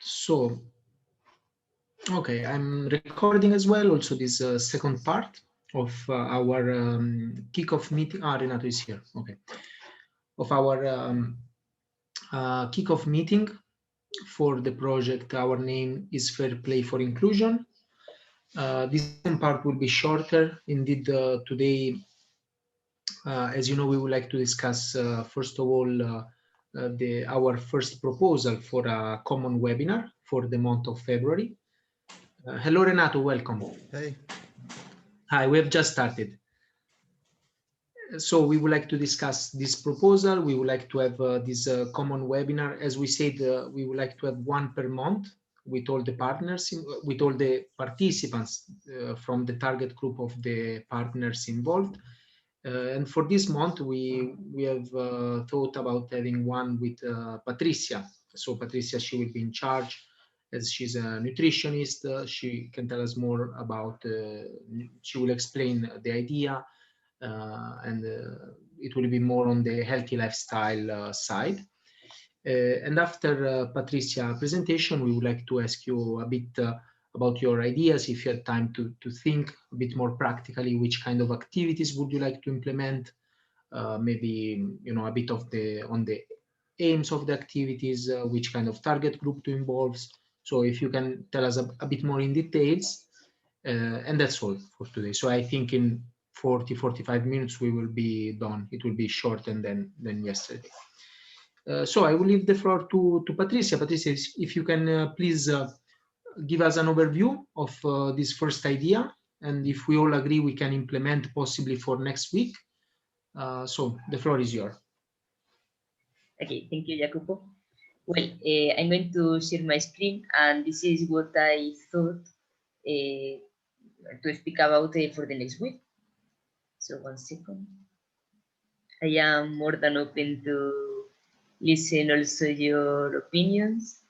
So, okay, I'm recording as well, also this second part of our kickoff meeting. Ah, Renato is here, okay. Of our kickoff meeting for the project. Our name is FairPlay for Inclusion. This second part will be shorter. Indeed, today, as you know, we would like to discuss, first of all, our first proposal for a common webinar for the month of February. Hello, Renato, welcome. Hey. Hi, we have just started. So we would like to discuss this proposal. We would like to have this common webinar. As we said, we would like to have one per month with all the partners, with all the participants from the target group of the partners involved. And for this month, we have thought about having one with Patricia. So Patricia, she will be in charge, as she's a nutritionist. She can tell us more about, she will explain the idea, and it will be more on the healthy lifestyle side. And after Patricia's presentation, we would like to ask you a bit about your ideas, if you had time to think a bit more practically, which kind of activities would you like to implement, maybe, you know, a bit of on the aims of the activities, which kind of target group to involve. So if you can tell us a bit more in details, and that's all for today. So I think in 40-45 minutes we will be done. It will be shorter than yesterday. So I will leave the floor to Patricia. Patricia, if you can please give us an overview of this first idea, and if we all agree, we can implement possibly for next week. So the floor is yours. Okay, thank you, Jacopo. Well, I'm going to share my screen, and this is what I thought to speak about for the next week. So 1 second. I am more than open to listen also your opinions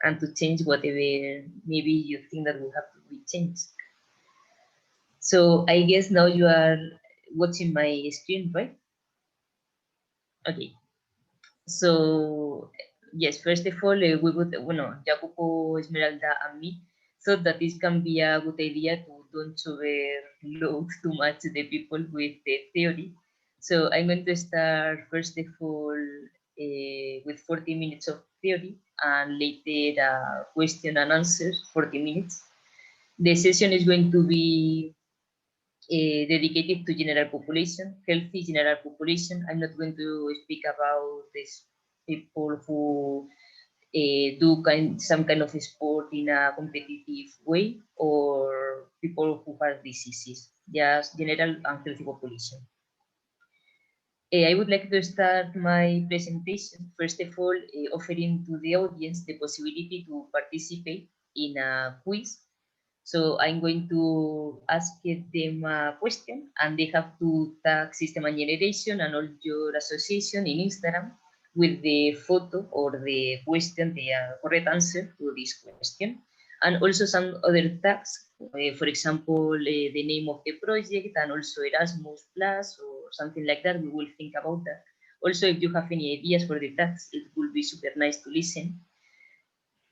and to change whatever maybe you think that will have to be changed. So I guess now you are watching my screen, right? Okay. So yes, first of all, we would, Jacopo, Esmeralda, and me thought that this can be a good idea to don't overload too much the people with the theory. So I'm going to start first of all with 40 minutes of theory, and later question and answers, 40 minutes. The session is going to be dedicated to general population, healthy general population. I'm not going to speak about this people who do some kind of sport in a competitive way, or people who have diseases, just general and healthy population. I would like to start my presentation, first of all, offering to the audience the possibility to participate in a quiz. So I'm going to ask them a question, and they have to tag System and Generation and all your association in Instagram with the photo or the question, the correct answer to this question. And also some other tags, for example, the name of the project, and also Erasmus Plus or something like that. We will think about that. Also, if you have any ideas for the tags, it will be super nice to listen.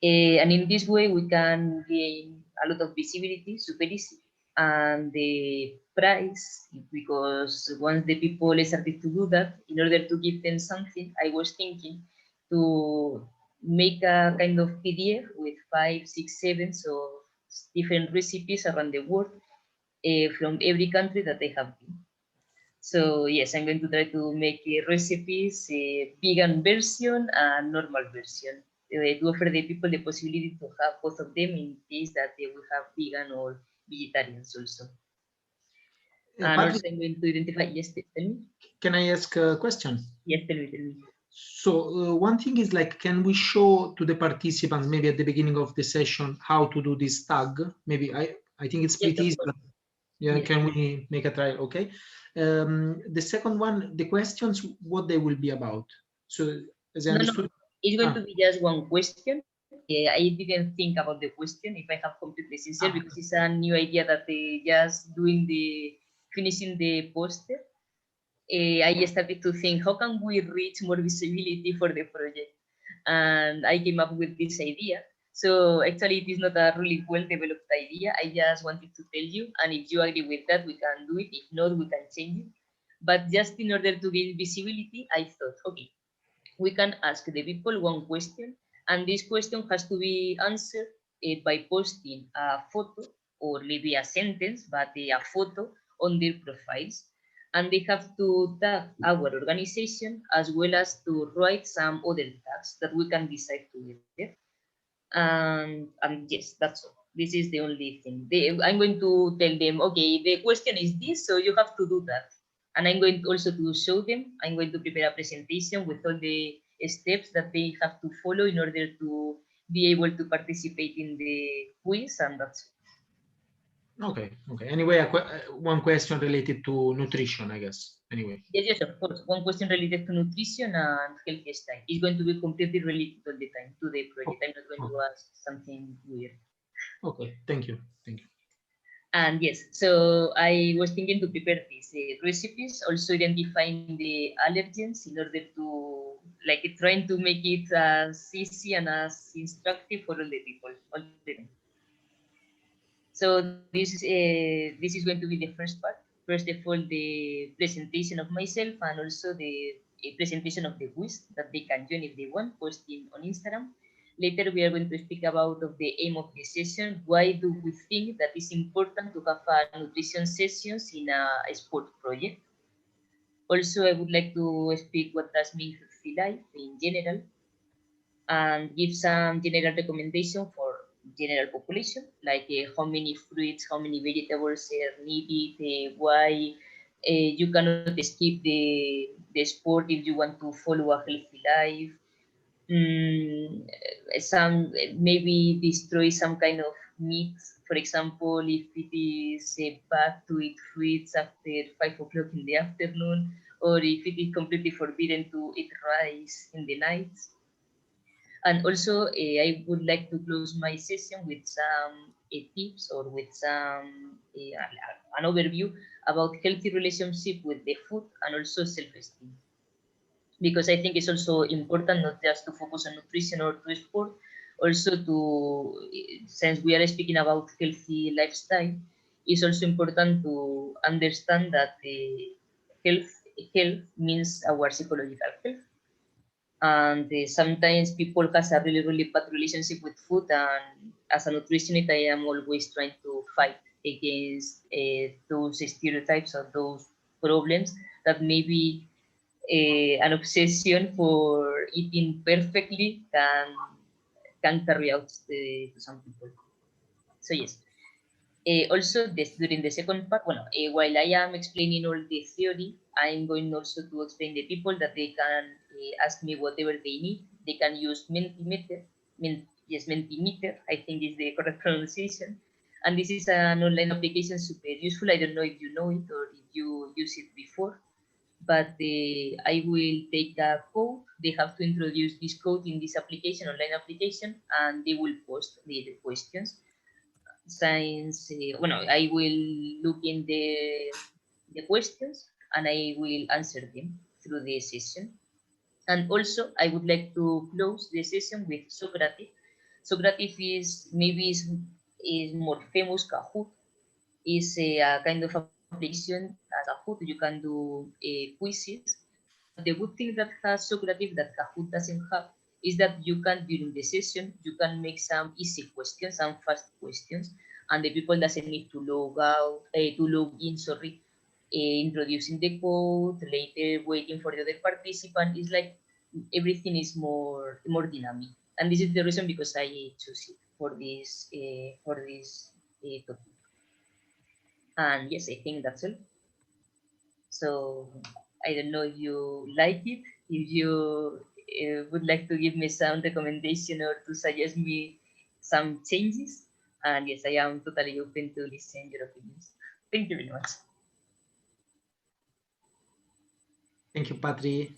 And in this way, we can gain a lot of visibility, super easy. And the price, because once the people started to do that, in order to give them something, I was thinking to make a kind of PDF with 5, 6, 7 so different recipes around the world from every country that they have been. So yes, I'm going to try to make recipes, a vegan version and normal version, to offer the people the possibility to have both of them in case that they will have vegan or vegetarians also. And also I'm going to identify, yes, tell me. Can I ask a question? Yes, tell me. So one thing is, like, can we show to the participants maybe at the beginning of the session how to do this tag? Maybe I think it's pretty easy, but yeah, yes. Can we make a try? Okay. The second one, the questions, what they will be about. So as I understood, no. It's going to be just one question. I didn't think about the question, if I have completely sincere, because it's a new idea that they just finishing the poster. I started to think, how can we reach more visibility for the project? and I came up with this idea. So actually, it is not a really well-developed idea. I just wanted to tell you, and if you agree with that, we can do it. If not, we can change it. But just in order to gain visibility, I thought, okay, we can ask the people one question, and this question has to be answered by posting a photo or maybe a sentence, but a photo on their profiles. And they have to tag our organization as well as to write some other tags that we can decide together. And yes, that's all. This is the only thing. I'm going to tell them, okay, the question is this, so you have to do that. And I'm going also to show them, I'm going to prepare a presentation with all the steps that they have to follow in order to be able to participate in the quiz, and that's all. Okay. Okay. Anyway, one question related to nutrition, I guess. Anyway. Yes, of course. One question related to nutrition and healthy style. It's going to be completely related all the time to the project. I'm not going to ask something weird. Okay. Thank you. Thank you. And yes, so I was thinking to prepare these recipes, also identifying the allergens in order to like trying to make it as easy and as instructive for all the people all the time. So this is going to be the first part. First of all, the presentation of myself and also the presentation of the quiz that they can join if they want, posting on Instagram. Later, we are going to speak about of the aim of the session. Why do we think that it's important to have a nutrition sessions in a sport project? Also, I would like to speak what does mean healthy life in general, and give some general recommendation for general population, like how many fruits, how many vegetables are needed, why you cannot skip the sport if you want to follow a healthy life. Some maybe destroy some kind of meats. For example, if it is bad to eat fruits after 5 o'clock in the afternoon, or if it is completely forbidden to eat rice in the night. And also, I would like to close my session with some tips or with some an overview about healthy relationship with the food and also self-esteem. Because I think it's also important not just to focus on nutrition or to sport, also to, since we are speaking about healthy lifestyle, it's also important to understand that health health means our psychological health, and sometimes people has a really bad relationship with food, and as a nutritionist I am always trying to fight against those stereotypes or those problems that maybe an obsession for eating perfectly can carry out to some people. So yes, also, during the second part, well, while I am explaining all the theory, I'm going also to explain the people that they can ask me whatever they need. They can use Mentimeter, yes, Mentimeter, I think is the correct pronunciation. And this is an online application, super useful. I don't know if you know it or if you use it before, but I will take a code. They have to introduce this code in this application, online application, and they will post the questions. Since well, I will look in the questions and I will answer them through the session. And also, I would like to close the session with Socrates. Socrates is maybe is more famous. Kahoot is a kind of application as Kahoot. You can do quizzes, but the good thing that has Socrates that Kahoot doesn't have is that you can, during the session, you can make some easy questions, some fast questions, and the people doesn't need to log out, to log in, sorry, introducing the code, later waiting for the other participant. It's like everything is more dynamic, and this is the reason because I choose it for this topic. And yes, I think that's all. So I don't know if you like it, if you would like to give me some recommendation or to suggest me some changes. And yes, I am totally open to listen your opinions. Thank you very much. Thank you, Patri.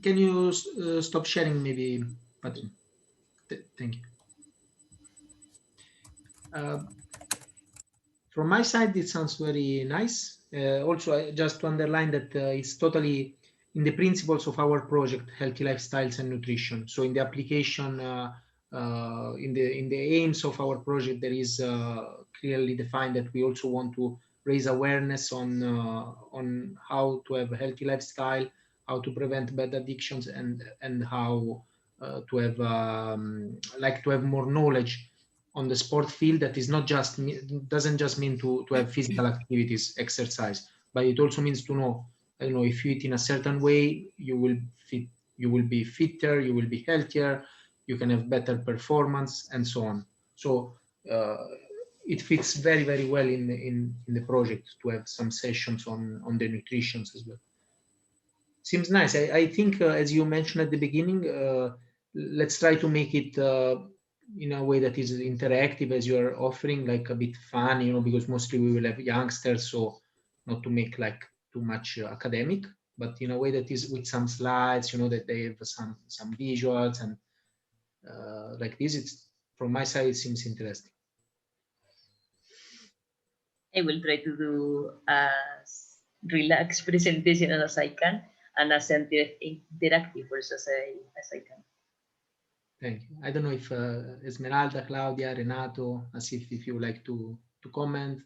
Can you stop sharing, maybe, Patri? Thank you. From my side, it sounds very nice. Also, just to underline that it's totally in the principles of our project, healthy lifestyles and nutrition. So in the application, in the aims of our project, there is clearly defined that we also want to raise awareness on how to have a healthy lifestyle, how to prevent bad addictions, and how to have to have more knowledge on the sport field. That is not just doesn't just mean to have physical activities, exercise, but it also means to know, I don't know, if you eat in a certain way, you will be fitter, you will be healthier, you can have better performance, and so on. So it fits very very well in the project to have some sessions on the nutrition as well. Seems nice. I think, as you mentioned at the beginning, let's try to make it in a way that is interactive, as you are offering, like a bit fun, because mostly we will have youngsters, so not to make like too much academic, but in a way that is with some slides, that they have some visuals and like this. It's from my side, it seems interesting. I will try to do as relaxed presentation as I can and as interactive also as I can. Thank you. I don't know if Esmeralda, Claudia, Renato, Asif, if you would like to comment.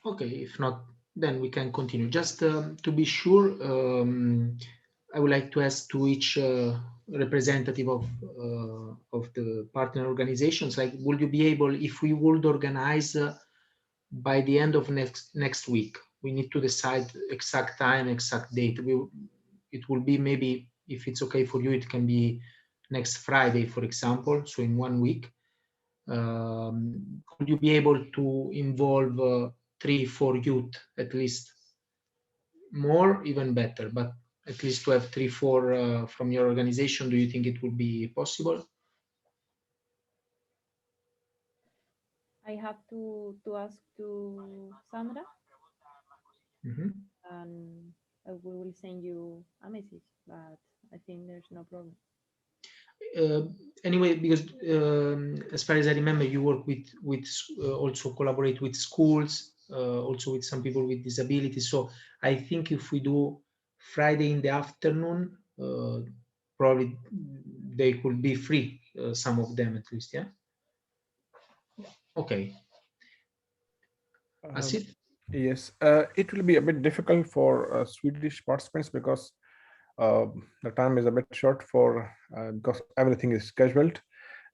Okay, if not, then we can continue. Just to be sure, I would like to ask to each representative of the partner organizations, like, would you be able, if we would organize by the end of next week, we need to decide exact time, exact date. It will be, maybe, if it's okay for you, it can be next Friday, for example, so in 1 week. Could you be able to involve 3-4 youth at least? More, even better, but at least to have 3-4 from your organization. Do you think it would be possible? I have to ask to Sandra, and we will send you a message, but I think there's no problem. Anyway, because as far as I remember, you work with also collaborate with schools, also with some people with disabilities. So I think if we do Friday in the afternoon, probably they could be free, some of them at least. Yeah. Okay. Asif? Yes, it will be a bit difficult for Swedish participants because the time is a bit short for because everything is scheduled,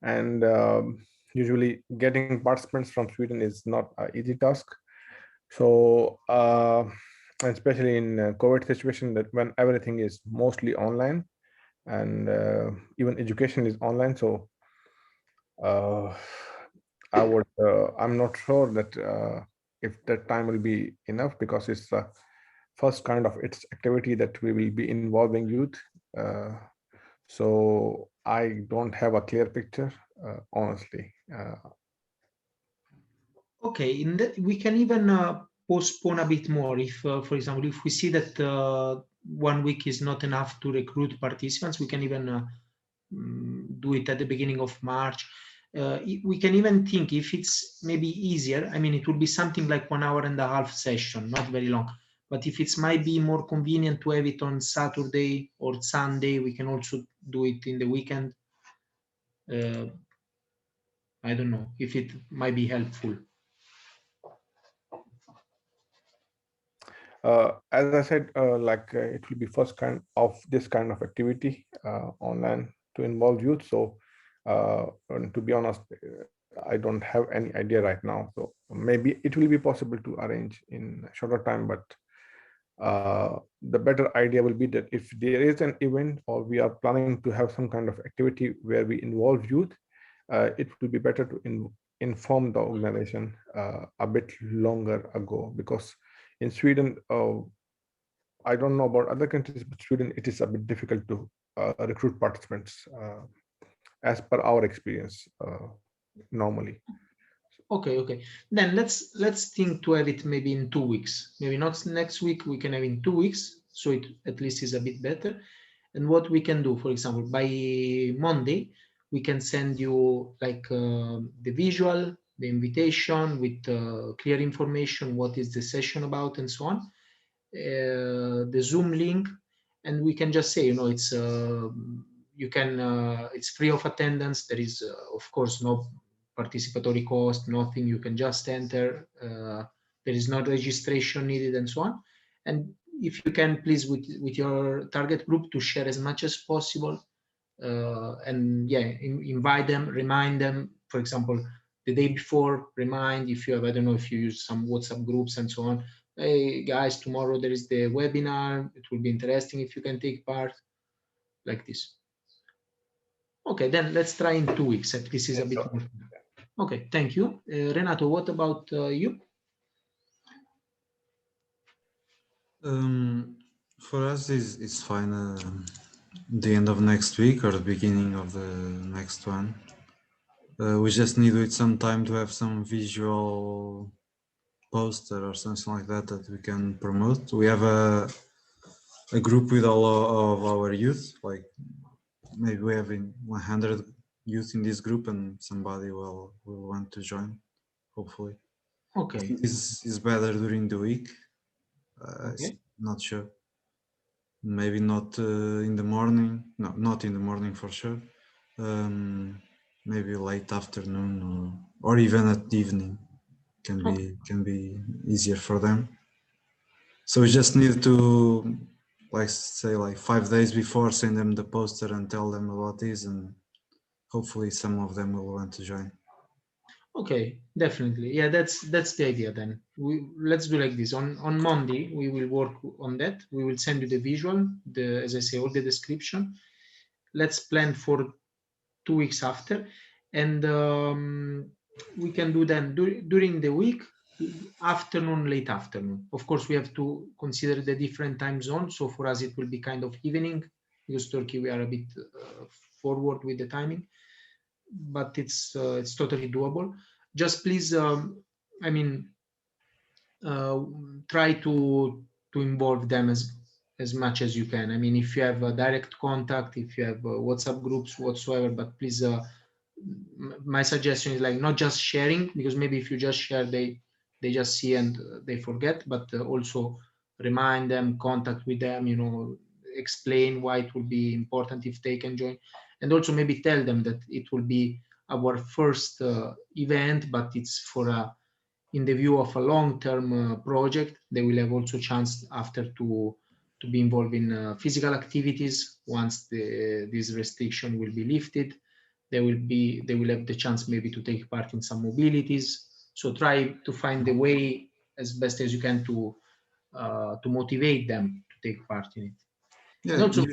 and usually getting participants from Sweden is not an easy task. So especially in COVID situation, that when everything is mostly online and even education is online, so I'm not sure that if that time will be enough, because it's the first kind of its activity that we will be involving youth. So I don't have a clear picture, honestly. Okay, we can even postpone a bit more if, for example, if we see that 1 week is not enough to recruit participants, we can even do it at the beginning of March. We can even think, if it's maybe easier, I mean, it will be something like 1.5 hour session, not very long. But if it's might be more convenient to have it on Saturday or Sunday, we can also do it in the weekend. I don't know if it might be helpful. As I said, it will be first kind of this kind of activity online to involve youth. So, and to be honest, I don't have any idea right now. So maybe it will be possible to arrange in a shorter time. But the better idea will be that if there is an event or we are planning to have some kind of activity where we involve youth, it will be better to inform the organization a bit longer ago, because in Sweden, I don't know about other countries, but Sweden, it is a bit difficult to recruit participants as per our experience normally. Okay. Then let's think to have it maybe in 2 weeks. Maybe not next week. We can have in 2 weeks. so it at least is a bit better. And what we can do, for example, by Monday, we can send you like the visual, the invitation with clear information, what is the session about, and so on, the Zoom link, and we can just say, you know, it's you can it's free of attendance. There is of course no participatory cost, nothing. You can just enter. There is no registration needed, and so on. And if you can, please, with your target group, to share as much as possible, and yeah, invite them, remind them. For example, the day before, remind. If you have, I don't know, if you use some WhatsApp groups and so on. Hey guys, tomorrow there is the webinar. It will be interesting if you can take part, like this. Okay, then let's try in 2 weeks. At least is a bit more. Okay, thank you. Renato, what about you? For us, it's fine. The end of next week or the beginning of the next one. We just need with some time to have some visual poster or something like that that we can promote. We have a group with all of our youth, like maybe we have 100 youth in this group, and somebody will want to join, hopefully. Okay. This is better during the week. Okay. Not sure. Maybe not in the morning. No, not in the morning for sure. Maybe late afternoon or even at the evening can be easier for them. So we just need to, like, say, like 5 days before, send them the poster and tell them about this, and hopefully some of them will want to join. Okay, definitely. Yeah, that's the idea then. Let's do like this. On Monday, we will work on that. We will send you the visual, as I say, all the description. Let's plan for 2 weeks after, and we can do then during the week, afternoon, late afternoon. Of course, we have to consider the different time zones. So for us, it will be kind of evening, because Turkey, we are a bit forward with the timing, but it's totally doable. Just please, I mean, try to involve them as much as you can. I mean, if you have a direct contact, if you have WhatsApp groups whatsoever, but please, my suggestion is like not just sharing, because maybe if you just share, they just see and they forget, but also remind them, contact with them, you know, explain why it will be important if they can join, and also maybe tell them that it will be our first event, but it's for in the view of a long-term project. They will have also chance after to be involved in physical activities once this restriction will be lifted. They will have the chance maybe to take part in some mobilities. So try to find the way as best as you can to motivate them to take part in it. Yeah, and also,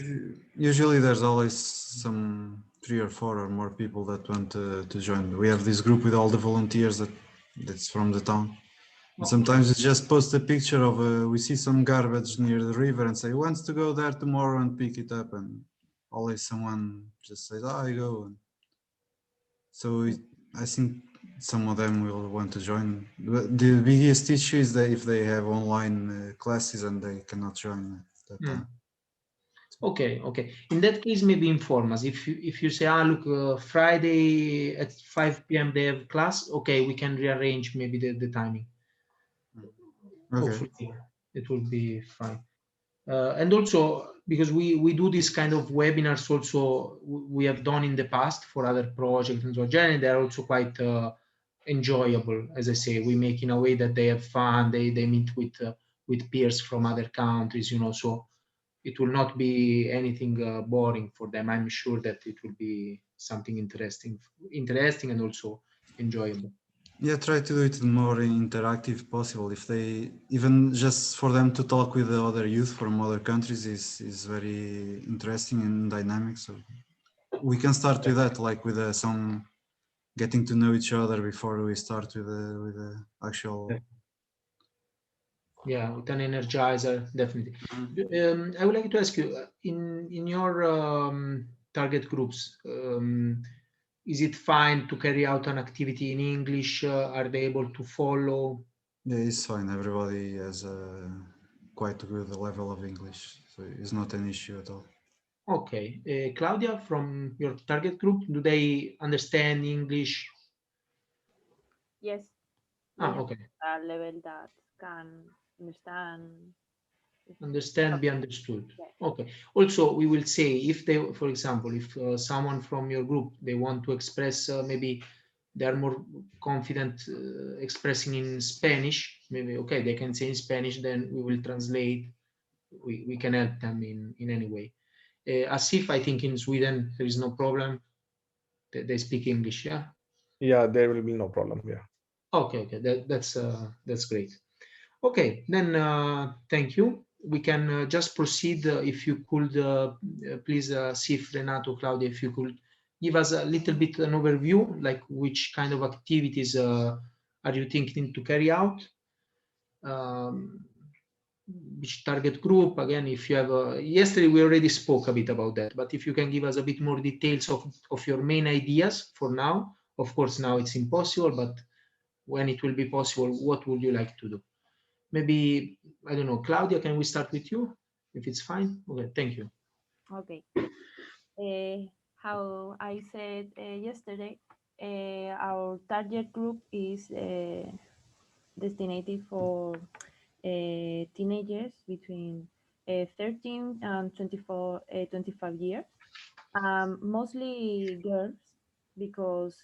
usually there's always some 3 or 4 or more people that want to join. We have this group with all the volunteers that's from the town. And sometimes we just post a picture of we see some garbage near the river and say, who wants to go there tomorrow and pick it up? And always someone just says, I go. And so I think some of them will want to join. But the biggest issue is that if they have online classes and they cannot join at that time. Okay. In that case, maybe inform us. If you say, look, Friday at 5 p.m. they have class. Okay, we can rearrange maybe the timing. Okay. Hopefully, it will be fine. And also, because we do this kind of webinars, also we have done in the past for other projects, and so generally they're also quite enjoyable. As I say, we make in a way that they have fun. They meet with peers from other countries, you know. So it will not be anything boring for them. I'm sure that it will be something interesting and also enjoyable. Yeah, try to do it more interactive possible. If they even just for them to talk with the other youth from other countries is very interesting and dynamic. So we can start with that, like with some getting to know each other before we start with the actual. Yeah, with an energizer, definitely. I would like to ask you, in your target groups, is it fine to carry out an activity in English? Are they able to follow? Yeah, it's fine. Everybody has quite good level of English, so it's not an issue at all. Okay. Claudia, from your target group, do they understand English? Yes, they Ah, have okay. a level that can understand. Understand, be understood. Yes. Okay. Also, we will say if they, for example, if someone from your group, they want to express, maybe they are more confident expressing in Spanish, maybe, okay, they can say in Spanish, then we will translate. We can help them in any way. Asif, I think in Sweden, there is no problem. They speak English, yeah? Yeah, there will be no problem. Yeah. Okay, that's great. Okay, then thank you. We can just proceed. If you could please see if Renato, Claudia, if you could give us a little bit an overview, like which kind of activities are you thinking to carry out? Um, which target group? Again, if you have yesterday we already spoke a bit about that, but if you can give us a bit more details of your main ideas for now. Of course, now it's impossible, but when it will be possible, what would you like to do? Maybe, I don't know, Claudia, can we start with you? If it's fine? Okay, thank you. Okay. How I said yesterday, our target group is destined for teenagers between 13 and 25 years, mostly girls, because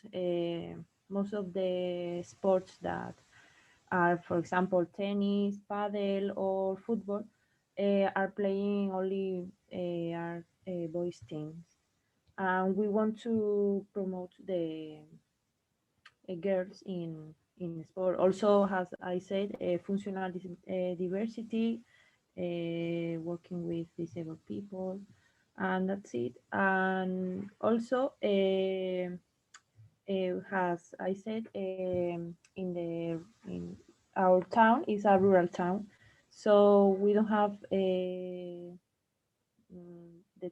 most of the sports that are, for example, tennis, paddle, or football, are playing only are boys teams. And we want to promote the girls in sport. Also, as I said, functional diversity, working with disabled people, and that's it. And also, as I said, in our town is a rural town, so we don't have the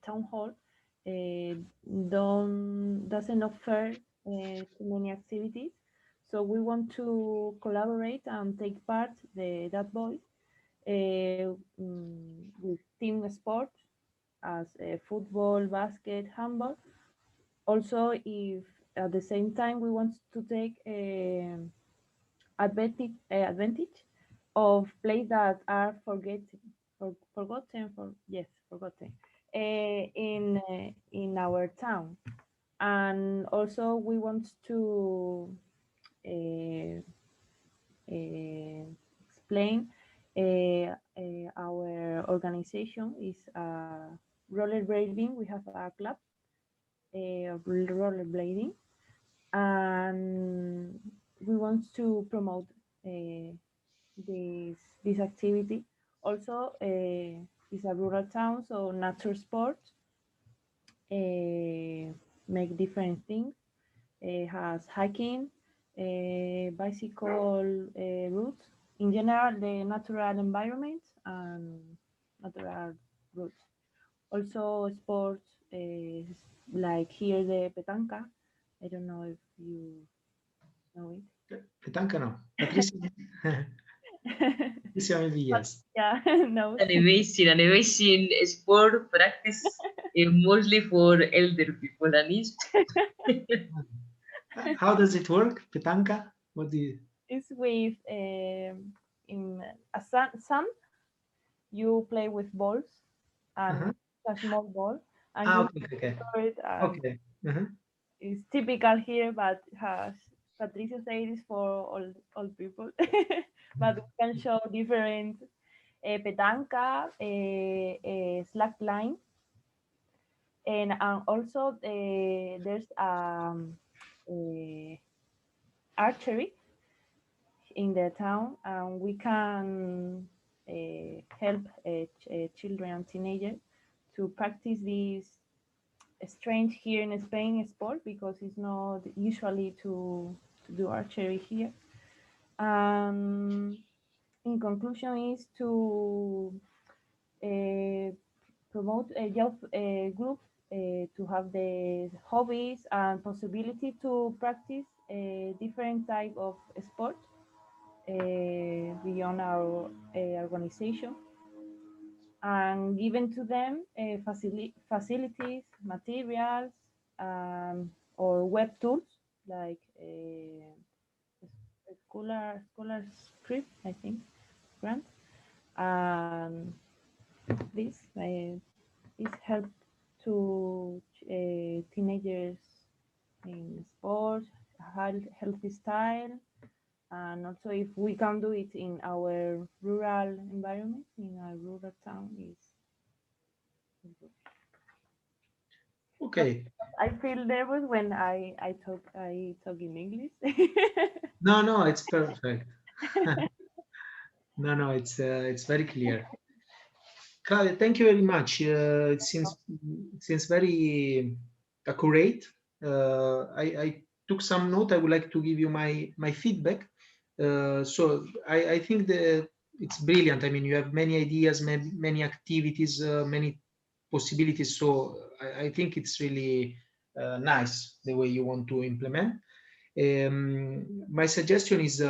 town hall doesn't offer too many activities. So we want to collaborate and take part that voice with team sports as football, basket, handball. Also, if at the same time we want to take advantage of plays that are forgotten in our town, and also we want to uh, explain our organization is rollerblading. We have a club of rollerblading, and we want to promote uh, this activity. Also, it's a rural town, so nature sports make different things. Has hiking, bicycle routes. In general, the natural environment and natural routes. Also, sports like here the petanca. I don't know if you know Petanca, no. Patricia, it. Patricia, maybe yes. Yeah, no. An amazing sport practice, mostly for elder people, and it's How does it work, Petanca? What do you... It's with in a sun. You play with balls Uh-huh. and a small ball, and Ah, you okay, okay, throw it. And okay. Uh-huh. it's typical here, but has Patricia said it's for all people. But we can show different petanca, slackline, and also there's archery in the town, and we can help children and teenagers to practice this strange here in Spain sport, because it's not usually to do archery here. In conclusion, is to uh, promote a job group to have the hobbies and possibility to practice a different type of sport beyond our organization. and given to them facilities, materials, or web tools like scholar script, I think, grant. And this helped to teenagers in sports, healthy style, and also if we can do it in our rural environment, in a rural town, is good. Okay. I feel nervous when I talk in English. No, it's perfect. No, it's very clear. Claudia, thank you very much. It seems very accurate. I took some note. I would like to give you my feedback. So I think it's brilliant. I mean, you have many ideas, many activities, many possibilities. So I think it's really nice the way you want to implement. My suggestion is,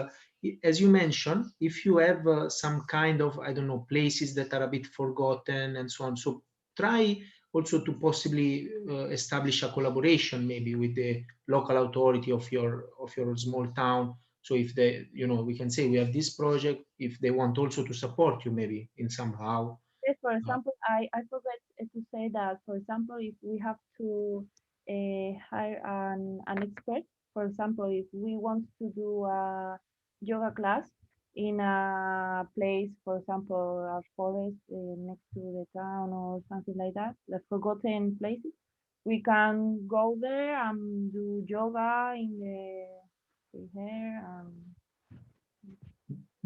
as you mentioned, if you have some kind of, I don't know, places that are a bit forgotten and so on, so try also to possibly establish a collaboration maybe with the local authority of your small town. So if they, we can say we have this project, if they want also to support you maybe in somehow. Yes, for example, I forgot to say that, for example, if we have to hire an expert, for example, if we want to do a yoga class in a place, for example, a forest next to the town or something like that, the forgotten places, we can go there and do yoga in the hair.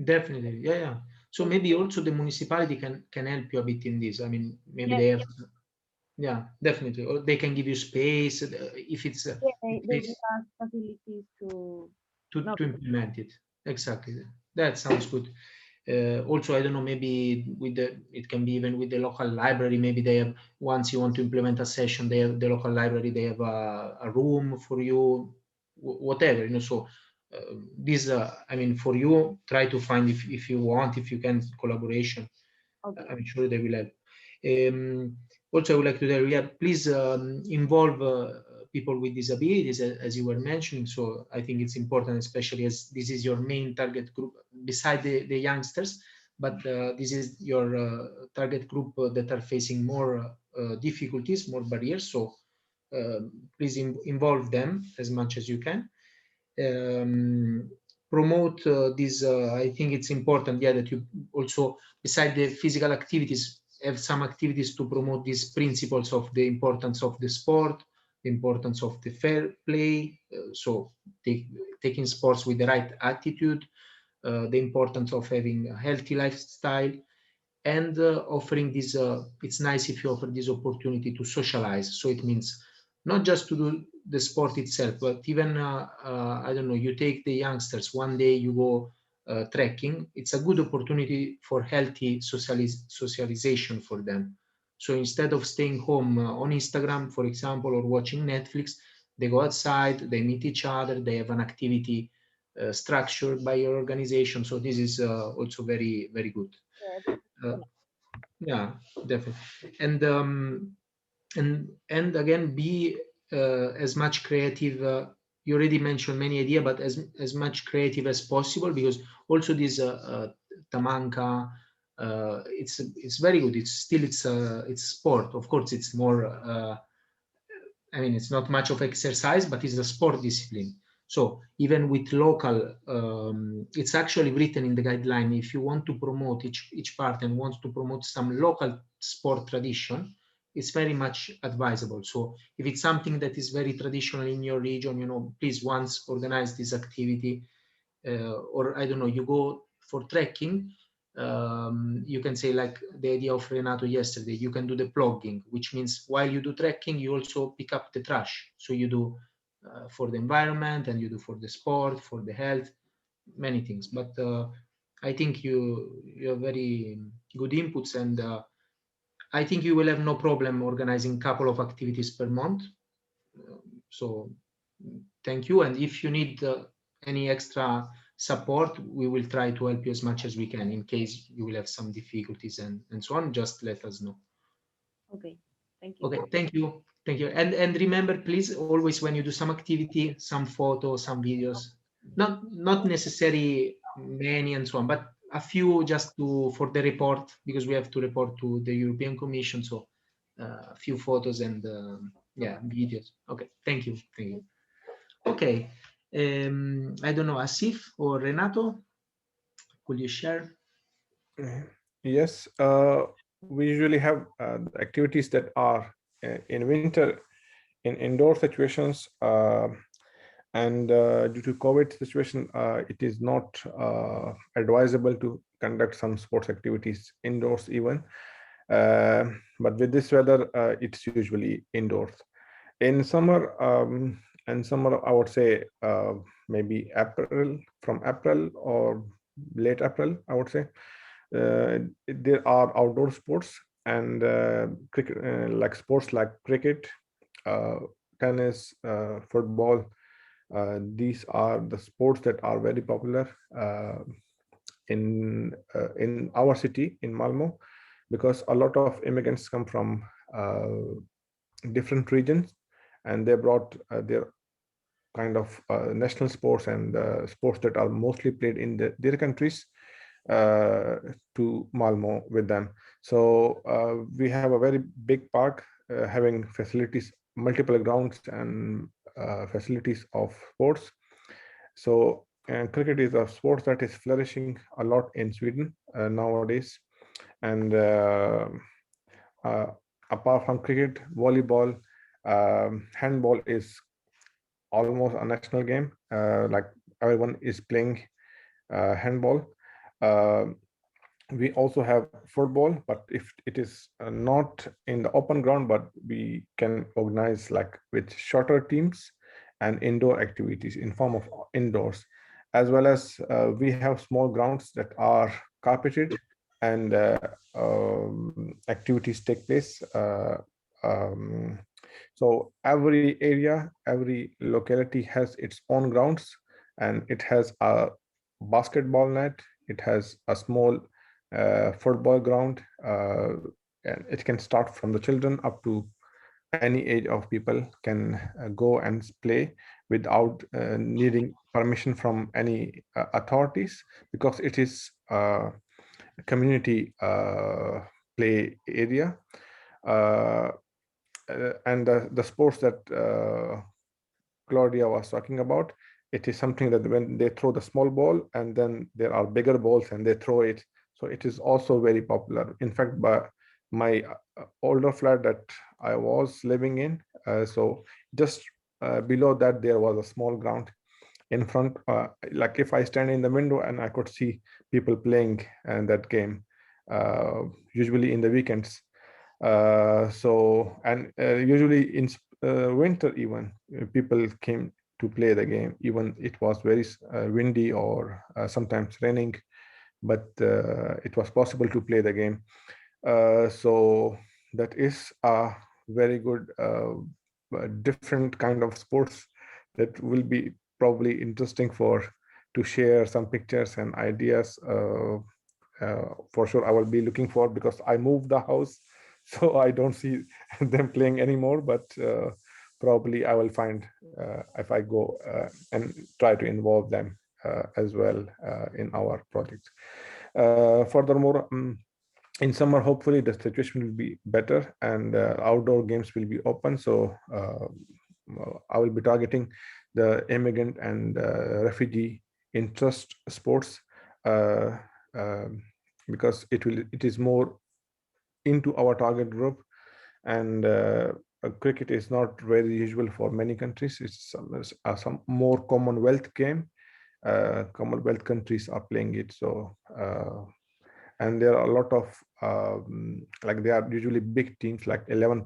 Definitely, yeah. So maybe also the municipality can help you a bit in this. I mean, maybe Yes, they have, yeah, definitely, or they can give you space if it's yeah, if they give it's us facilities to. to No, to implement it. Exactly, that sounds good. Also, I don't know, maybe it can be even with the local library. Maybe they have, once you want to implement a session, they have the local library. They have a room for you, whatever. So this, I mean, for you, try to find if you want, if you can, collaboration. okay. I'm sure they will help. Also, I would like to tell you, yeah, please involve people with disabilities, as you were mentioning. So I think it's important, especially as this is your main target group, beside the youngsters, but this is your target group that are facing more difficulties, more barriers. So please involve them as much as you can. um, Promote this. I think it's important, yeah, that you also, beside the physical activities, have some activities to promote these principles of the importance of the sport, the importance of the fair play. So taking sports with the right attitude, the importance of having a healthy lifestyle, and offering this. It's nice if you offer this opportunity to socialize. So it means not just to do the sport itself, but even I don't know, you take the youngsters one day, you go trekking. It's a good opportunity for healthy socialization for them. So instead of staying home on Instagram, for example, or watching Netflix, they go outside, they meet each other, they have an activity structured by your organization. So this is also very, very good. Yeah, uh, yeah, definitely. And again, be as much creative. You already mentioned many ideas, but as much creative as possible, because also this tamanka, it's very good. It's sport. Of course, it's more. I mean, it's not much of exercise, but it's a sport discipline. So even with local, it's actually written in the guideline. If you want to promote each part and wants to promote some local sport tradition, it's very much advisable. So if it's something that is very traditional in your region, please once organize this activity, or I don't know, you go for trekking. You can say, like the idea of Renato yesterday, you can do the plugging, which means while you do trekking, you also pick up the trash. So you do for the environment, and you do for the sport, for the health, many things. But I think you have very good inputs, and I think you will have no problem organizing a couple of activities per month. So thank you. And if you need any extra support, we will try to help you as much as we can. In case you will have some difficulties and so on, just let us know. Okay, thank you. Okay, thank you. Thank you. And remember, please, always when you do some activity, some photos, some videos, not necessarily many and so on, but a few just for the report, because we have to report to the European Commission. So a few photos and yeah, videos. Okay, thank you. Thank you. Okay. I don't know, Asif or Renato, could you share? Yes, we usually have activities that are in winter in indoor situations, and due to COVID situation, it is not advisable to conduct some sports activities indoors even. But with this weather, it's usually indoors. In summer, I would say maybe April, from April or late April, I would say. There are outdoor sports and cricket, like sports like cricket, uh, tennis, football. These are the sports that are very popular in our city in Malmo, because a lot of immigrants come from different regions, and they brought their kind of national sports and sports that are mostly played in their countries uh, to Malmo with them. So we have a very big park having facilities, multiple grounds and facilities of sports. So cricket is a sport that is flourishing a lot in Sweden nowadays. And uh, apart from cricket, volleyball, handball is almost a national game. Like everyone is playing handball. Uh, we also have football, but if it is not in the open ground, but we can organize like with shorter teams and indoor activities in form of indoors, as well as we have small grounds that are carpeted, and activities take place. Um, so every area, every locality has its own grounds, and it has a basketball net, it has a small football ground, and it can start from the children up to any age of people can go and play without needing permission from any authorities, because it is a community play area. Uh, and the sports that Claudia was talking about, it is something that when they throw the small ball and then there are bigger balls and they throw it. So it is also very popular. In fact, by my older flat that I was living in, so just below that there was a small ground in front. Like if I stand in the window and I could see people playing that game, usually in the weekends. So and usually in winter even people came to play the game, even it was very windy or sometimes raining, but it was possible to play the game. So that is a very good different kind of sports that will be probably interesting to share some pictures and ideas. For sure I will be looking for, because I moved the house so I don't see them playing anymore, but probably I will find if I go and try to involve them as well in our project. Furthermore, in summer hopefully the situation will be better and outdoor games will be open. So I will be targeting the immigrant and refugee interest sports, uh, um, because it is more into our target group. And cricket is not very usual for many countries. It's some more Commonwealth game. Commonwealth countries are playing it. So and there are a lot of like they are usually big teams, like 11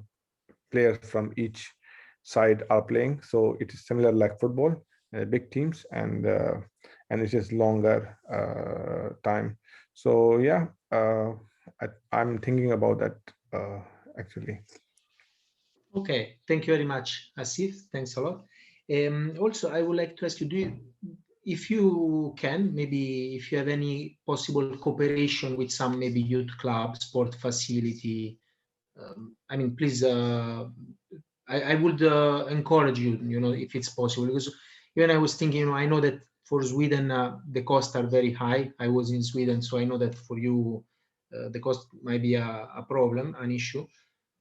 players from each side are playing. So it is similar like football, big teams, and it is longer time. So yeah, I'm thinking about that actually. Okay, thank you very much, Asif. Thanks a lot. Also, I would like to ask you, if you can, maybe if you have any possible cooperation with some maybe youth club, sport facility, I mean, please, I would encourage you, if it's possible, because even I was thinking, I know that for Sweden, the costs are very high. I was in Sweden, so I know that for you, the cost might be a problem, an issue.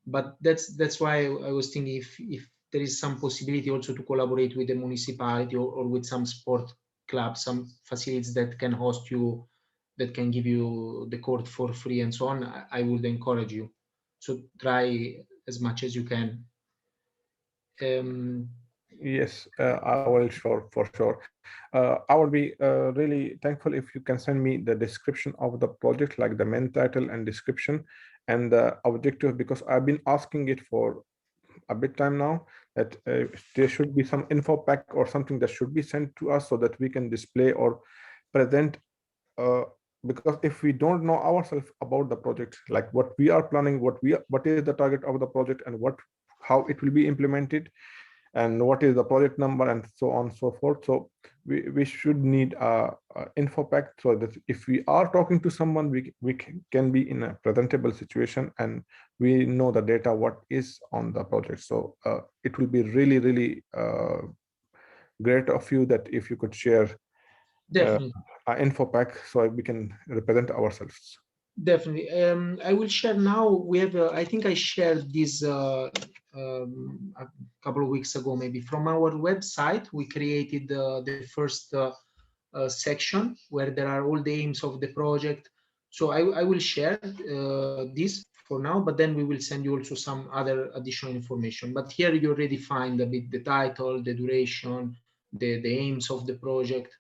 But that's why I was thinking if there is some possibility also to collaborate with the municipality or with some sport clubs, some facilities that can host you, that can give you the court for free and so on, I would encourage you. So try as much as you can. Yes, I will for sure. I would be really thankful if you can send me the description of the project, like the main title and description and the objective, because I've been asking it for a bit time now, that there should be some info pack or something that should be sent to us so that we can display or present, because if we don't know ourselves about the project, like what we are planning, what is the target of the project, and how it will be implemented, and what is the project number, and so on and so forth. So we should need a info pack, so that if we are talking to someone, we can be in a presentable situation, and we know the data, what is on the project. So it will be really, really great of you that if you could share Definitely. an info pack so we can represent ourselves. Definitely. I will share now. We have, I think I shared this a couple of weeks ago, maybe from our website. We created the first section where there are all the aims of the project. So I will share this for now, but then we will send you also some other additional information. But here you already find a bit the title, the duration, the aims of the project.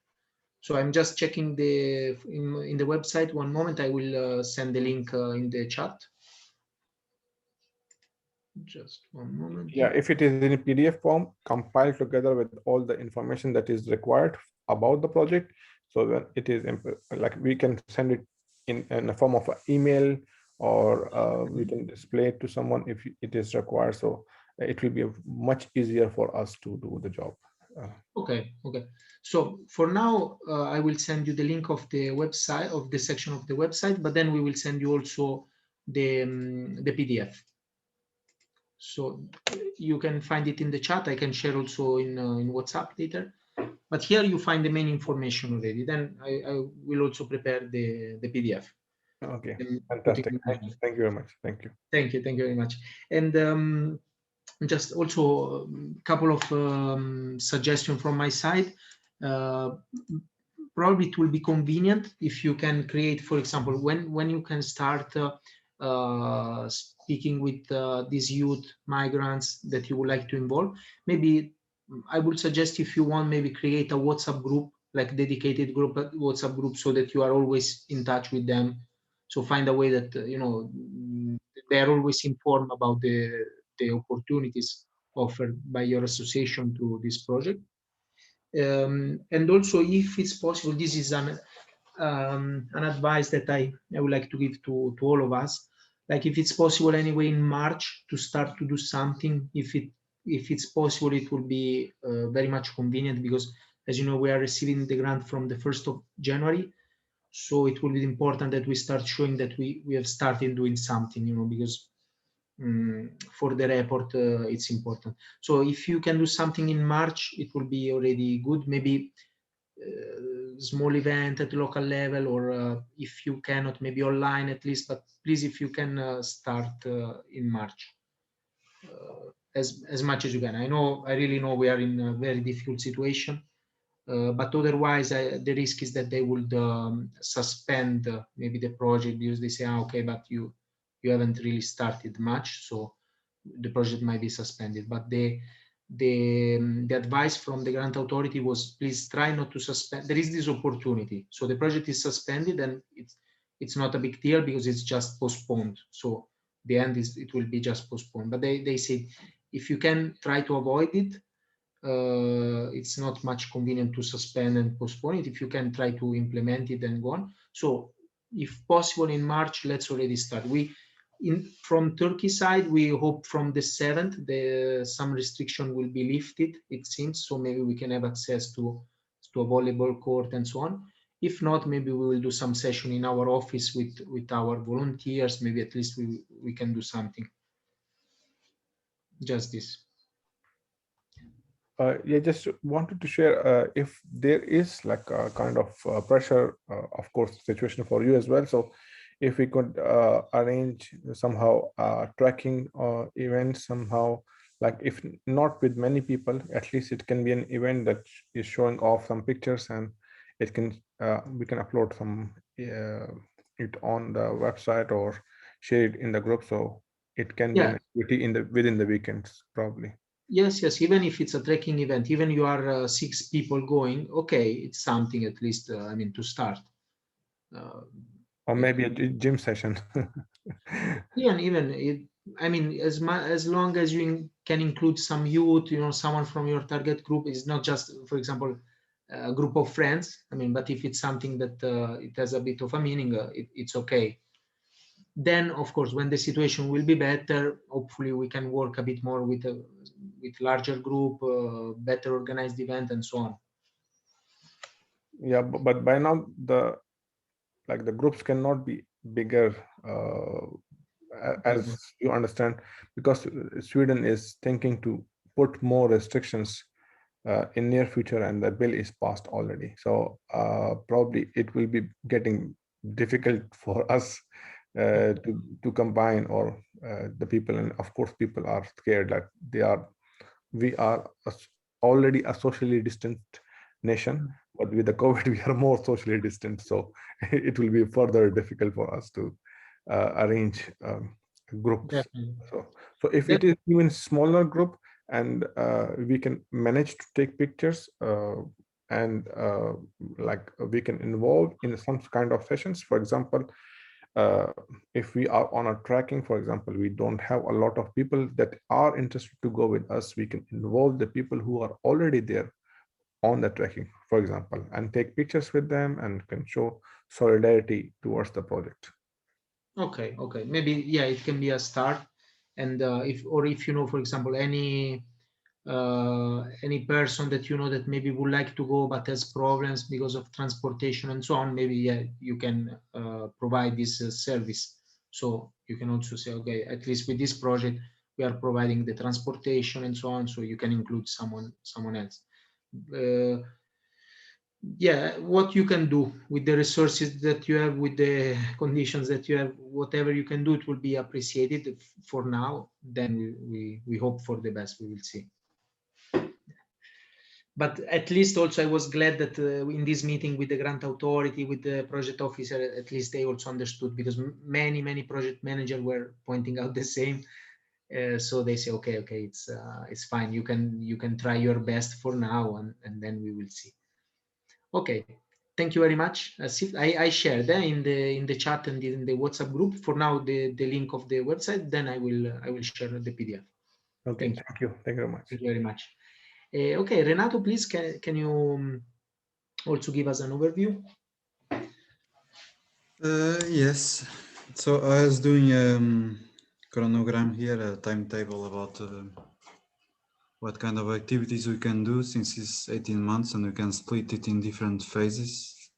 So I'm just checking in the website. One moment, I will send the link in the chat. Just one moment. Yeah, if it is in a PDF form, compiled together with all the information that is required about the project, so that it is like we can send it in a form of an email, or we can display it to someone if it is required. So it will be much easier for us to do the job. Okay. So for now, I will send you the link of the website, of the section of the website, but then we will send you also the PDF. So you can find it in the chat. I can share also in WhatsApp later. But here you find the main information already. Then I will also prepare the PDF. Okay, And put it fantastic. in the- Thank you very much. Thank you. Thank you very much. And just also a couple of suggestions from my side. Probably it will be convenient if you can create, for example, when you can start speaking with these youth migrants that you would like to involve. Maybe I would suggest, if you want, maybe create a WhatsApp group, like dedicated group, WhatsApp group, so that you are always in touch with them. So find a way that they are always informed about the opportunities offered by your association to this project. And also, if it's possible, this is an advice that I would like to give to all of us. Like, if it's possible anyway in March to start to do something, if it's possible, it will be very much convenient, because as you know, we are receiving the grant from the 1st of January. So it will be important that we start showing that we have started doing something, because for the report, it's important. So if you can do something in March, it will be already good. Maybe small event at local level, or if you cannot, maybe online at least. But please, if you can start in March, as much as you can. I really know we are in a very difficult situation. But otherwise, the risk is that they would suspend maybe the project, because they say, okay, but you haven't really started much, so the project might be suspended. But the advice from the grant authority was, please try not to suspend. There is this opportunity, so the project is suspended, and it's not a big deal, because it's just postponed. So the end is, it will be just postponed. But they say, if you can try to avoid it, it's not much convenient to suspend and postpone it. If you can try to implement it and go on. So if possible in March, let's already start. From Turkey side, we hope from the 7th, some restriction will be lifted, it seems. So maybe we can have access to to a volleyball court and so on. If not, maybe we will do some session in our office with our volunteers. Maybe at least we can do something. Just this. Yeah, just wanted to share if there is like a kind of pressure, of course, situation for you as well. So if we could arrange somehow tracking event somehow, like if not with many people, at least it can be an event that is showing off some pictures, and it can we can upload some it on the website or share it in the group. So it can be Yeah. an activity in the within the weekends probably. Yes, yes. Even if it's a trekking event, even you are 6 people going, okay, it's something at least. I mean, to start. Or maybe a gym session. Even it, I mean, as long as you can include some youth, someone from your target group, is not just, for example, a group of friends. I mean, but if it's something that it has a bit of a meaning, it's okay. Then, of course, when the situation will be better, hopefully we can work a bit more with larger group, better organized event, and so on. Yeah, but by now the groups cannot be bigger, as you understand, because Sweden is thinking to put more restrictions in near future, and the bill is passed already. So probably it will be getting difficult for us to combine, or the people, and of course people are scared that we are already a socially distant nation, but with the COVID we are more socially distant, so it will be further difficult for us to arrange groups. Definitely. So if it is even smaller group, and we can manage to take pictures, and like we can involve in some kind of sessions. For example, if we are on a tracking, for example, we don't have a lot of people that are interested to go with us, we can involve the people who are already there on the trekking, for example, and take pictures with them and can show solidarity towards the project. Okay, maybe, yeah, it can be a start. And if for example, any person that that maybe would like to go but has problems because of transportation and so on, maybe, yeah, you can provide this service. So you can also say, okay, at least with this project we are providing the transportation and so on, so you can include someone else. Yeah, what you can do with the resources that you have, with the conditions that you have, whatever you can do, it will be appreciated for now. Then we hope for the best. We will see. But at least also I was glad that in this meeting with the grant authority, with the project officer, at least they also understood, because many project managers were pointing out the same. So they say, okay, it's fine. You can try your best for now, and then we will see. Okay, thank you very much. I shared in the chat and in the WhatsApp group for now the link of the website. Then I will share the PDF. Okay, thank you very much. Thank you very much. Okay, Renato, please can you also give us an overview? Yes. So I was doing chronogram here, a timetable about what kind of activities we can do, since it's 18 months and we can split it in different phases.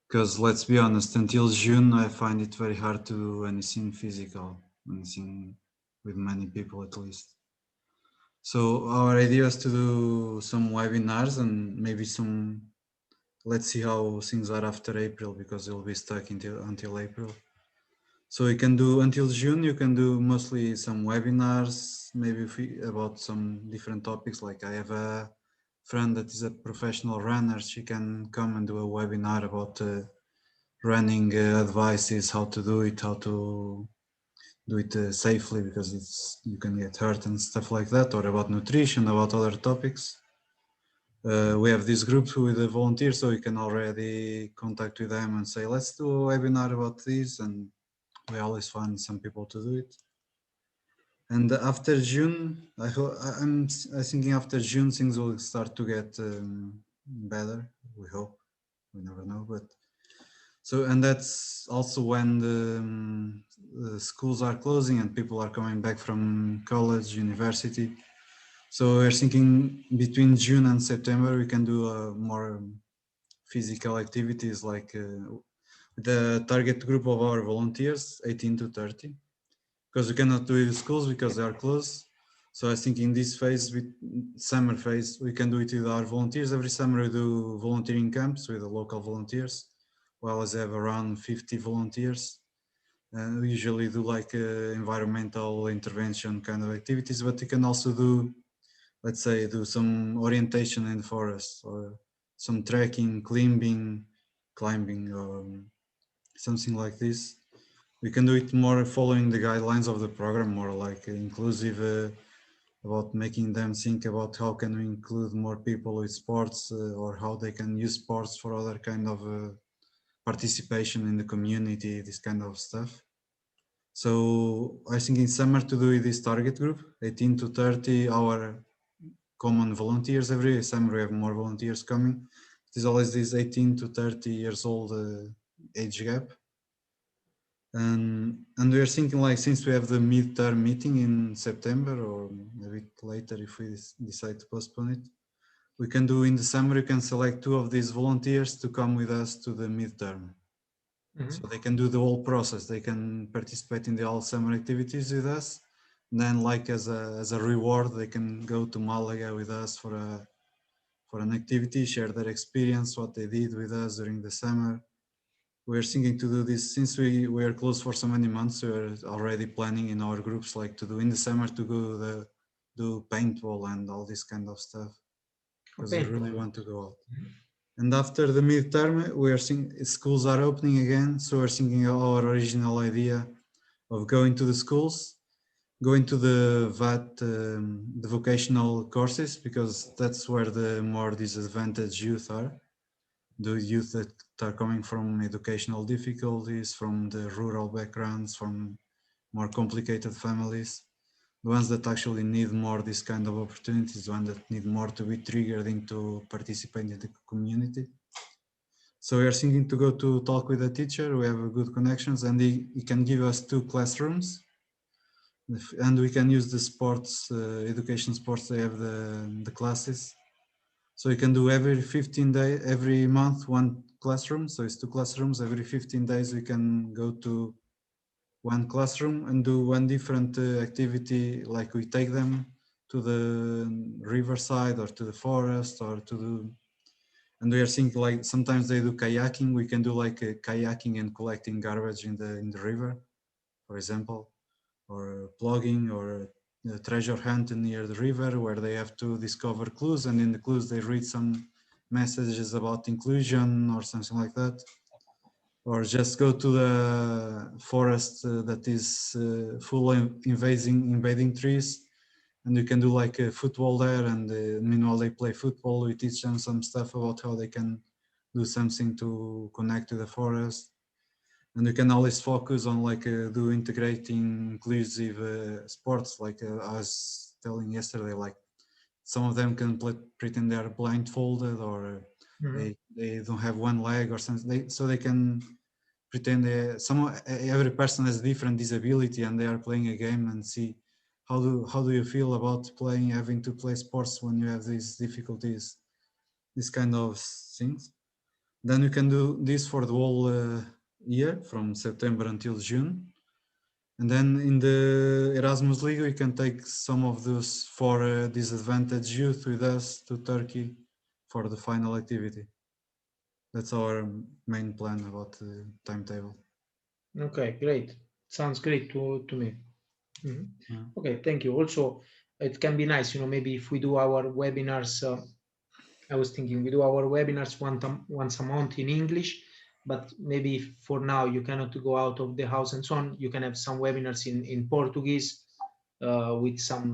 Because let's be honest, until June, I find it very hard to do anything physical, anything with many people at least. So our idea is to do some webinars and maybe some, let's see how things are after April, because they'll be stuck until April. So you can do until June, you can do mostly some webinars, maybe about some different topics. Like I have a friend that is a professional runner. She can come and do a webinar about running advices, how to do it, how to do it safely, because you can get hurt and stuff like that, or about nutrition, about other topics. We have this group with the volunteers, so you can already contact with them and say, let's do a webinar about this, and we always find some people to do it. And after June, I'm thinking after June things will start to get better. We hope. We never know, but so, and that's also when the schools are closing and people are coming back from college, university. So we're thinking between June and September we can do a more physical activities, like the target group of our volunteers, 18 to 30, because we cannot do it in schools because they are closed. So I think in this phase, with summer phase, we can do it with our volunteers. Every summer we do volunteering camps with the local volunteers. We always have around 50 volunteers. We usually do like environmental intervention kind of activities, but we can also do, let's say, do some orientation in the forest, or some trekking, climbing, or something like this. We can do it more following the guidelines of the program, more like inclusive, about making them think about how can we include more people with sports, or how they can use sports for other kind of participation in the community, this kind of stuff. So I think in summer to do with this target group, 18 to 30, our common volunteers. Every summer we have more volunteers coming. There's always this 18 to 30 years old age gap. And we are thinking, like, since we have the midterm meeting in September, or a bit later if we decide to postpone it, we can do in the summer, you can select 2 of these volunteers to come with us to the midterm. So they can do the whole process. They can participate in the all summer activities with us. And then, like, as a reward, they can go to Malaga with us for an activity, share their experience, what they did with us during the summer. We're thinking to do this since we are closed for so many months. We're already planning in our groups, like, to do in the summer, to go do paintball and all this kind of stuff, because we really want to go out. And after the midterm, we are thinking schools are opening again, so we're thinking our original idea of going to the schools, going to the VAT, the vocational courses, because that's where the more disadvantaged youth are. The youth that are coming from educational difficulties, from the rural backgrounds, from more complicated families, the ones that actually need more this kind of opportunities, the ones that need more to be triggered into participating in the community. So we are thinking to go to talk with a teacher. We have good connections, and he can give us 2 classrooms, and we can use the sports, education sports. They have the classes. So you can do every 15 days, every month, 1 classroom. So it's 2 classrooms. Every 15 days, we can go to 1 classroom and do 1 different activity. Like, we take them to the riverside or to the forest, or to do, and we are thinking, like, sometimes they do kayaking. We can do like kayaking and collecting garbage in the river, for example, or plugging, or treasure hunt near the river, where they have to discover clues, and in the clues they read some messages about inclusion or something like that. Or just go to the forest that is full of invading trees, and you can do like a football there, and meanwhile they play football, we teach them some stuff about how they can do something to connect to the forest. And you can always focus on, like, do integrating inclusive sports, like I was telling yesterday, like, some of them can pretend they are blindfolded, or they don't have 1 leg or something, so they can pretend every person has a different disability, and they are playing a game, and see how do you feel about having to play sports when you have these difficulties, this kind of things. Then you can do this for the whole year, from September until June. And then in the Erasmus League, we can take some of those 4 disadvantaged youth with us to Turkey for the final activity. That's our main plan about the timetable. Okay, great. Sounds great to me. Yeah. Okay, thank you. Also, it can be nice, maybe if we do our webinars, I was thinking we do our webinars once a month in English, but maybe for now you cannot go out of the house and so on, you can have some webinars in Portuguese with some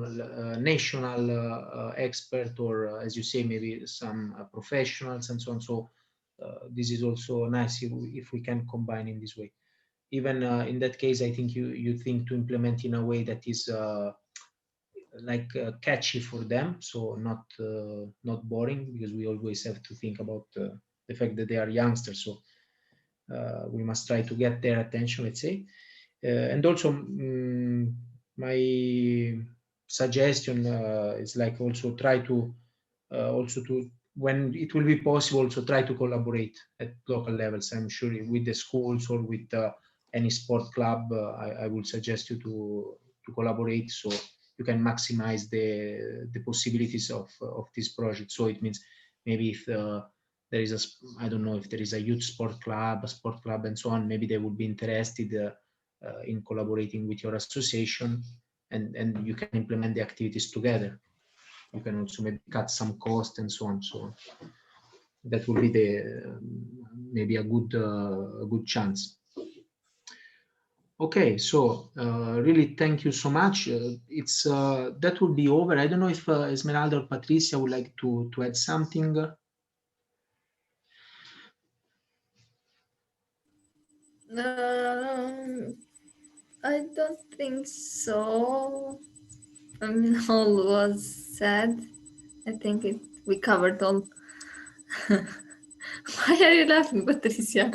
national expert, or as you say, maybe some professionals and so on. So this is also nice if we can combine in this way. Even in that case, I think you think to implement in a way that is like catchy for them, so not boring, because we always have to think about the fact that they are youngsters, so we must try to get their attention, let's say. And also my suggestion is like also try to also to when it will be possible, so try to collaborate at local levels. I'm sure with the schools or with any sport club, I would suggest you to collaborate so you can maximize the possibilities of this project. So it means maybe if there is I don't know, if there is a youth sport club, a sport club and so on, maybe they would be interested in collaborating with your association, and you can implement the activities together. You can also maybe cut some cost and so on. So that would be the maybe a good chance. Okay, so really thank you so much. It's that will be over. I don't know if Esmeralda or Patricia would like to add something. I don't think so. I mean, all was said. I think we covered all. Why are you laughing, Patricia?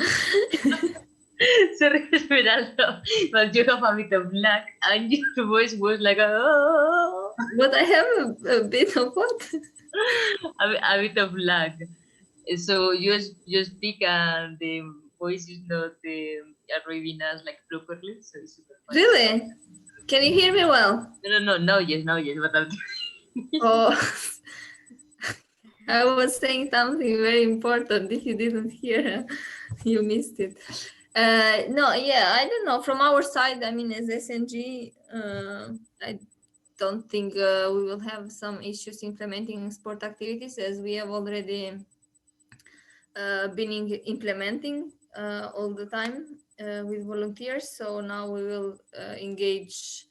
Sorry, Esmeralda, but you have a bit of lag, and your voice was like oh. But I have a bit of what? A bit of lag. So you speak and the voice is not arriving us like properly. So it's super fine. Really? Can you hear me well? No. Now yes. But I'm Oh, I was saying something very important. If you didn't hear, you missed it. No, yeah, I don't know. From our side, I mean, as SNG, I don't think we will have some issues implementing sport activities, as we have already been implementing all the time with volunteers. So now we will engage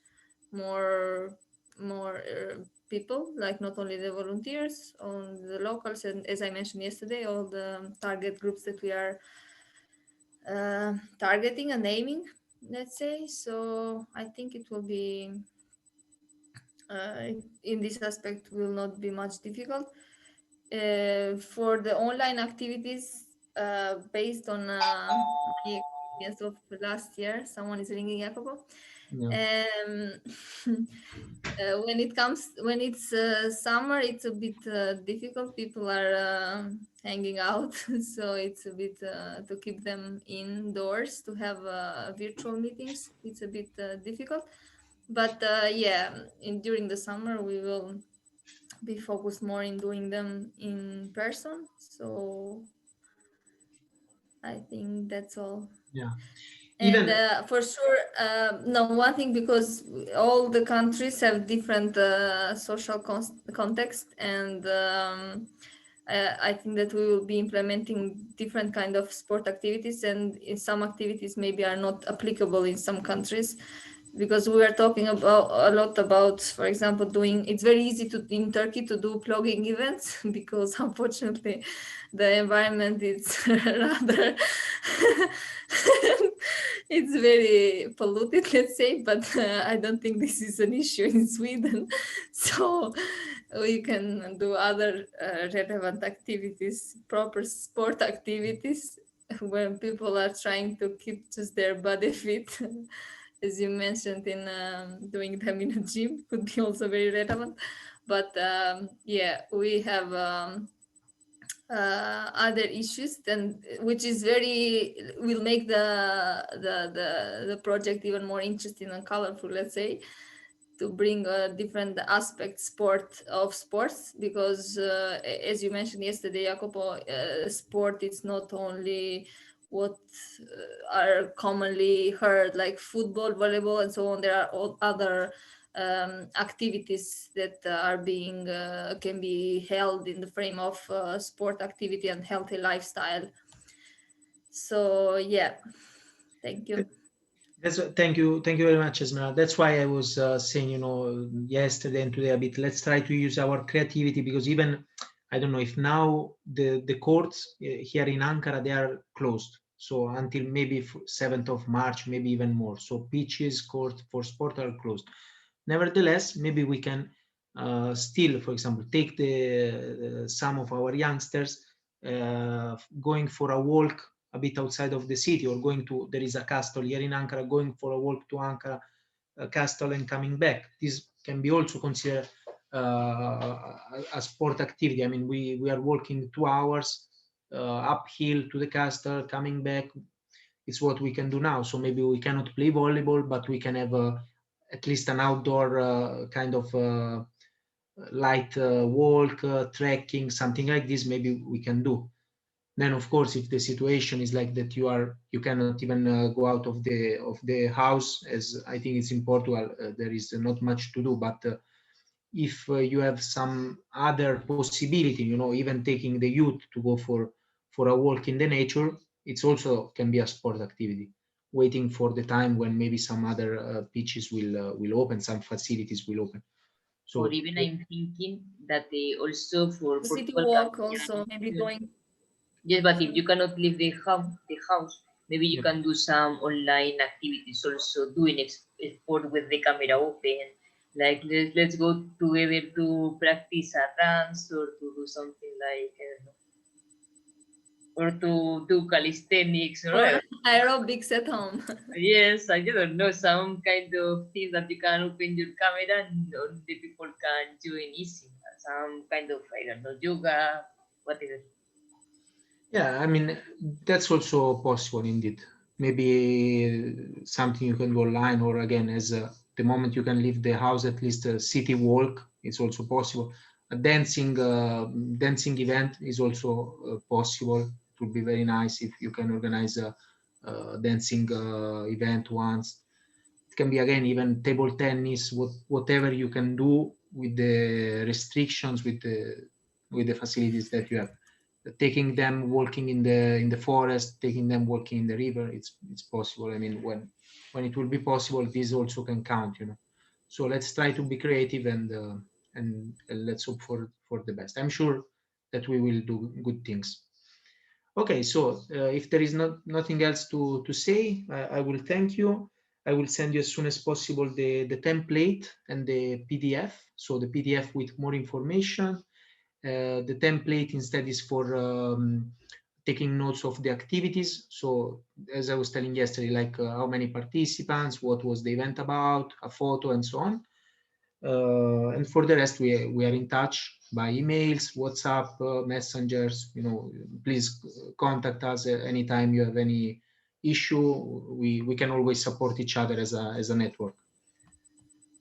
more people, like not only the volunteers, on the locals, and as I mentioned yesterday, all the target groups that we are targeting and aiming, let's say. So I think it will be in this aspect will not be much difficult. For the online activities, based on my experience of last year, someone is ringing, Jacopo. Yeah. When it's summer, it's a bit difficult. People are hanging out, so it's a bit to keep them indoors to have virtual meetings. It's a bit difficult, but during the summer we will be focused more in doing them in person. So I think that's all. Yeah. And for sure, no, one thing, because all the countries have different social context, and I think that we will be implementing different kind of sport activities, and in some activities maybe are not applicable in some countries, because we are talking about a lot about, for example, it's very easy in Turkey to do plugging events because unfortunately the environment is rather it's very polluted, let's say, but I don't think this is an issue in Sweden. So we can do other relevant activities, proper sport activities, when people are trying to keep just their body fit. As you mentioned, in doing them in a gym could be also very relevant. But we have other issues, then, which is will make the project even more interesting and colorful, let's say, to bring different aspects of sports, because as you mentioned yesterday, Jacopo, sport is not only what are commonly heard, like football, volleyball, and so on. There are all other activities that are can be held in the frame of sport activity and healthy lifestyle. So yeah, thank you. Thank you very much, Esmeralda. That's why I was saying, yesterday and today a bit, let's try to use our creativity, because even, I don't know if now the courts here in Ankara, they are closed. So until maybe 7th of March, maybe even more. So pitches, courts for sport are closed. Nevertheless, maybe we can still, for example, take some of our youngsters going for a walk a bit outside of the city, or there is a castle here in Ankara, going for a walk to Ankara castle and coming back. This can be also considered a sport activity. I mean, we are walking 2 hours uphill to the castle, coming back. It's what we can do now. So maybe we cannot play volleyball, but we can have at least an outdoor kind of light walk, trekking, something like this. Maybe we can do. Then, of course, if the situation is like that, you cannot even go out of the house. As I think it's in Portugal, there is not much to do. But if you have some other possibility, even taking the youth to go for a walk in the nature, it's also can be a sport activity. Waiting for the time when maybe some other pitches will open, some facilities will open. So, or even I'm thinking that they also for City Portugal walk can- also, maybe going. Yes, but if you cannot leave the house, maybe you Yeah. can do some online activities also, doing sport with the camera open. Like let's go together to practice a dance or to do something like I don't know, or to do calisthenics or Or whatever. aerobics at home. Yes, I don't know, some kind of thing that you can open your camera and the people can join easy. Some kind of I don't know yoga, whatever. yeah, I mean, that's also possible indeed. Maybe something you can go online, or again, as the moment you can leave the house, at least a city walk is also possible. A dancing event is also possible. It would be very nice if you can organize a dancing event once. It can be again even table tennis, whatever you can do with the restrictions, with the facilities that you have. Taking them walking in the forest, taking them walking in the river, it's possible. I mean, when it will be possible, this also can count. So let's try to be creative and let's hope for the best. I'm sure that we will do good things. Okay, so if there is nothing else to say, I will thank you. I will send you as soon as possible the template and the PDF. So the PDF with more information. The template instead is for taking notes of the activities. So as I was telling yesterday, like how many participants, what was the event about, a photo, and so on. And for the rest, we are in touch by emails, WhatsApp, messengers. Please contact us anytime you have any issue. We can always support each other as a network.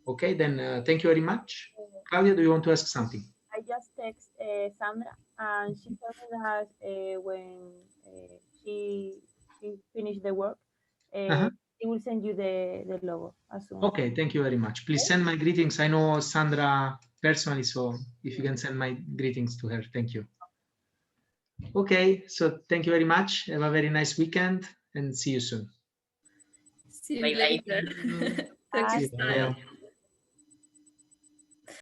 Okay, then thank you very much. Claudia, do you want to ask something? I just text Sandra, and she told me that when she finished the work, Uh-huh. she will send you the logo as soon. Okay, thank you very much. Please send my greetings. I know Sandra personally, so if you can send my greetings to her, thank you. Okay, so thank you very much. Have a very nice weekend and see you soon. See you Bye bye. later. See Turkish you. style. Bye.